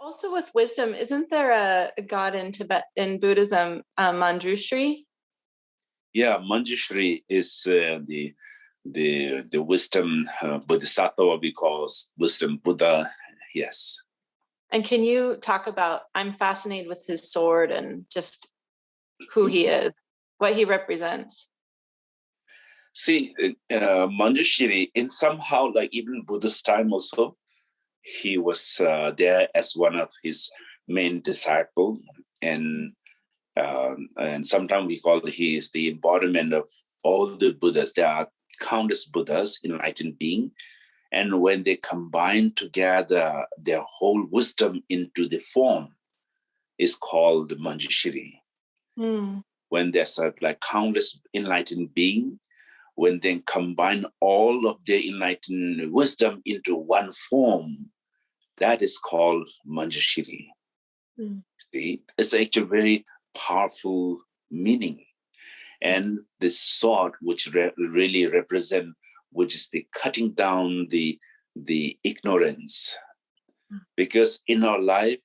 Also with wisdom, isn't there a god in Tibet, in Buddhism, Manjushri? Yeah, Manjushri is the wisdom Bodhisattva, we call wisdom Buddha. Yes. And can you talk about, I'm fascinated with his sword and just who he is, what he represents. See, Manjushri, in somehow, like even Buddhist time also, he was there as one of his main disciples, and sometimes we call he is the embodiment of all the Buddhas. There are countless Buddhas, enlightened beings, and when they combine together their whole wisdom into the form, is called Manjushri. When there's like countless enlightened beings, when they combine all of their enlightened wisdom into one form, that is called Manjushri. See, it's actually very powerful meaning. And the sword, which really represent, which is the cutting down the ignorance. Because in our life,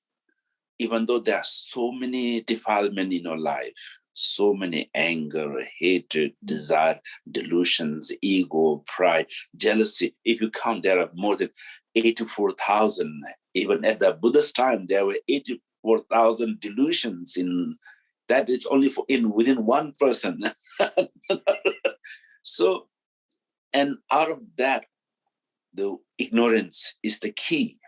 even though there are so many defilements in our life, so many anger, hatred, desire, delusions, ego, pride, jealousy. If you count, there are more than 84,000. Even at the Buddhist time, there were 84,000 delusions in that. It's only within one person. So, and out of that, the ignorance is the key.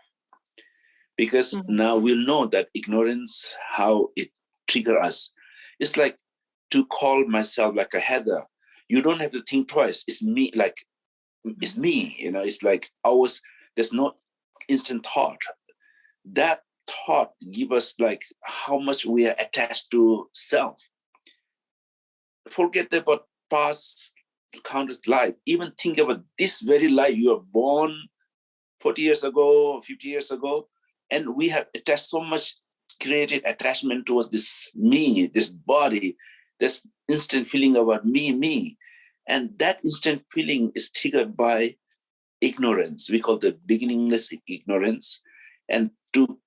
Because now we'll know that ignorance, how it triggers us. It's like to call myself like a Heather. You don't have to think twice. It's me, like, it's me, it's like there's no instant thought. That thought gives us like how much we are attached to self. Forget about past countless life. Even think about this very life. You were born 40 years ago, 50 years ago, and we have attached so much, created attachment towards this me, this body, this instant feeling about me. And that instant feeling is triggered by ignorance. We call the beginningless ignorance. And to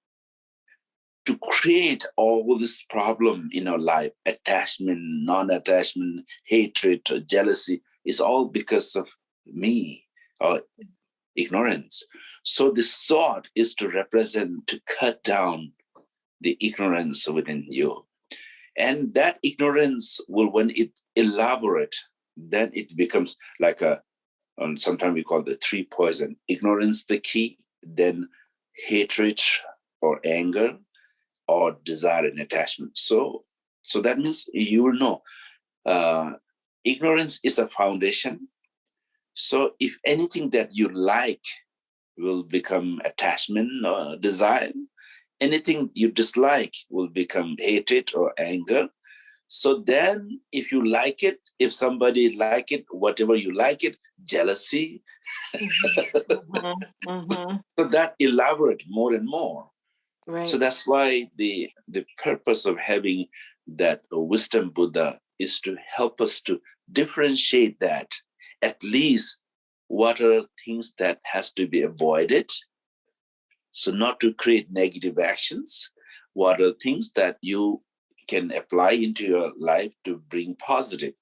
create all this problem in our life, attachment, non-attachment, hatred, jealousy, is all because of me or ignorance. So the sword is to represent, to cut down the ignorance within you. And that ignorance will, when it elaborate, then it becomes like sometimes we call the three poison. Ignorance, the key, then hatred or anger or desire and attachment. So that means you will know ignorance is a foundation. So if anything that you like will become attachment or desire, anything you dislike will become hatred or anger. So then if you like it, if somebody like it, whatever you like it, jealousy. So that elaborate more and more. Right. So that's why the purpose of having that wisdom Buddha is to help us to differentiate that, at least what are things that has to be avoided. So not to create negative actions. What are things that you can apply into your life to bring positive?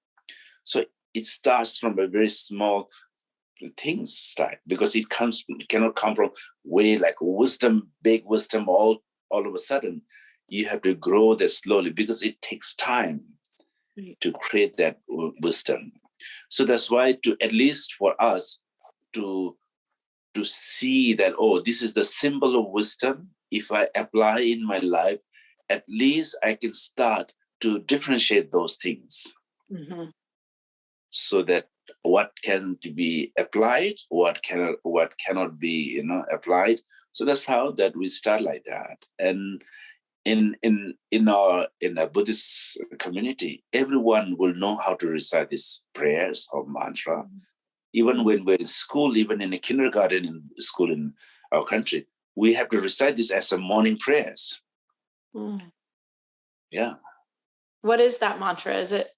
So it starts from a very small things start, because it cannot come from way like wisdom, big wisdom all of a sudden. You have to grow that slowly, because it takes time to create that wisdom. So that's why, to at least for us to see that, oh, this is the symbol of wisdom. If I apply in my life, at least I can start to differentiate those things. So that what can be applied, what cannot be applied. So that's how that we start like that. And in a Buddhist community, everyone will know how to recite these prayers or mantra. Even when we're in school, even in a kindergarten in school in our country, we have to recite this as a morning prayers. Yeah. What is that mantra? Is it?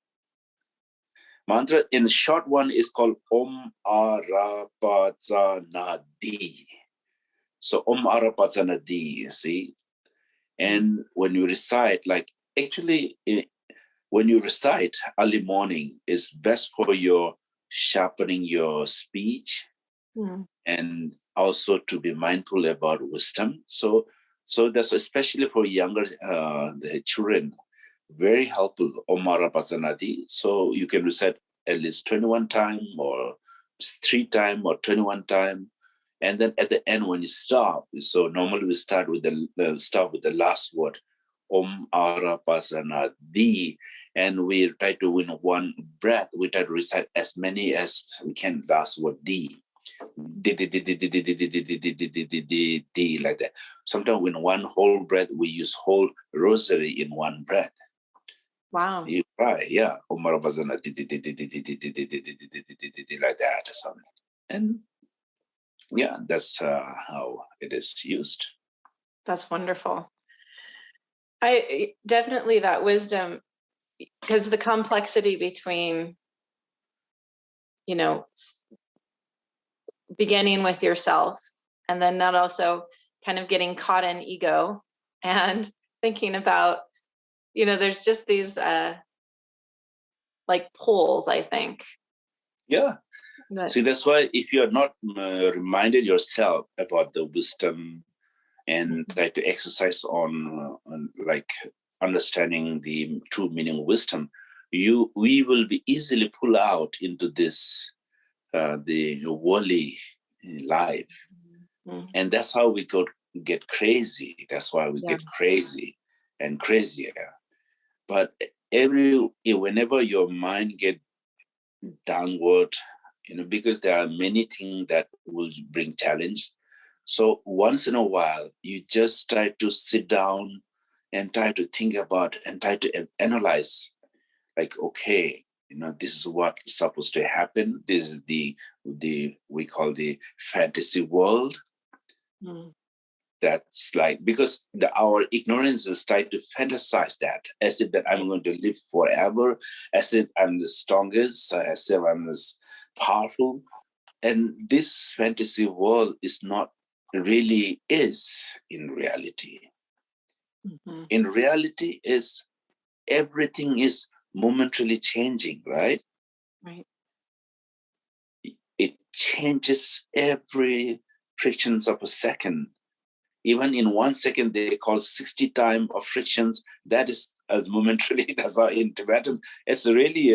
Mantra in the short one is called Om Arapatsanadi. So Om Arapatsanadi, see, And when you recite, like actually, when you recite early morning is best for your sharpening your speech and also to be mindful about wisdom. So that's especially for younger the children, very helpful. Omara Pasanadi. So you can recite at least 21 times or 3 times or 21 times. And then at the end, when you stop, so normally we start with the last word, Om Ara Pasana Di, and we try to win one breath. We try to recite as many as we can. Last word Di, like that. Sometimes in one whole breath, we use whole rosary in one breath. Wow. You try, yeah, Om Ara Pasana like that or something, and. Yeah, that's how it is used. That's wonderful. I definitely that wisdom, because the complexity between, beginning with yourself and then not also kind of getting caught in ego and thinking about, there's just these like poles, I think. Yeah. See, that's why if you're not reminded yourself about the wisdom and try to exercise on like understanding the true meaning of wisdom, we will be easily pulled out into this the worldly life, and that's how we get crazy. That's why we get crazy and crazier. But whenever your mind get downward, because there are many things that will bring challenge. So once in a while, you just try to sit down and try to think about and try to analyze, like, okay, this is what's supposed to happen. This is the we call the fantasy world. That's like, because our ignorance is trying to fantasize that as if that I'm going to live forever, as if I'm the strongest, as if I'm this powerful. And this fantasy world is not really is in reality. In reality is everything is momentarily changing, right? Right. It changes every fractions of a second. Even in 1 second, they call 60 times of frictions. That is as momentarily. That's how in Tibetan, it's really,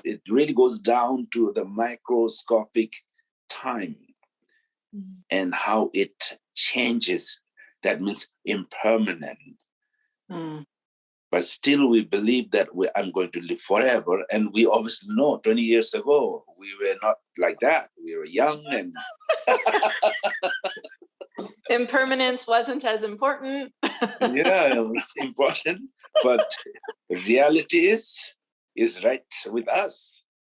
it really goes down to the microscopic time and how it changes. That means impermanent. But still, we believe that I'm going to live forever. And we obviously know 20 years ago, we were not like that. We were young and... Impermanence wasn't as important. Yeah, important. But reality is right with us.